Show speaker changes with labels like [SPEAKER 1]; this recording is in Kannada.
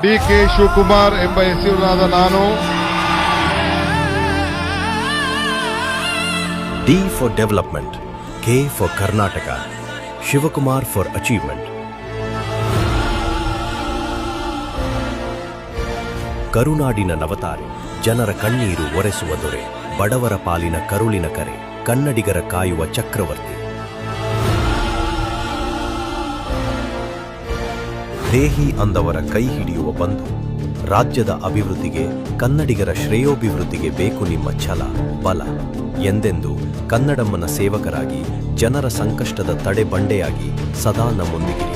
[SPEAKER 1] ಡಿ.ಕೆ. ಶಿವಕುಮಾರ್ ಎಂಬ ಹೆಸರಿನಾದ ನಾನು
[SPEAKER 2] D for development, K for Karnataka, Shivakumar for achievement. ಕರುನಾಡಿನ ನವತಾರೆ, ಜನರ ಕಣ್ಣೀರು ಒರೆಸುವ ದೊರೆ, ಬಡವರ ಪಾಲಿನ ಕರುಳಿನ ಕರೆ, ಕನ್ನಡಿಗರ ಕಾಯುವ ಚಕ್ರವರ್ತಿ. ದೇಹಿ ಅಂದವರ ಕೈ ಹಿಡಿಯುವ ಬಂಧು. ರಾಜ್ಯದ ಅಭಿವೃದ್ಧಿಗೆ, ಕನ್ನಡಿಗರ ಶ್ರೇಯೋಭಿವೃದ್ಧಿಗೆ ಬೇಕು ನಿಮ್ಮ ಛಲ, ಬಲ. ಎಂದೆಂದು ಕನ್ನಡಮ್ಮನ ಸೇವಕರಾಗಿ, ಜನರ ಸಂಕಷ್ಟದ ತಡೆಬಂಡೆಯಾಗಿ ಸದಾ ನಮ್ಮೊಂದಿಗೆ.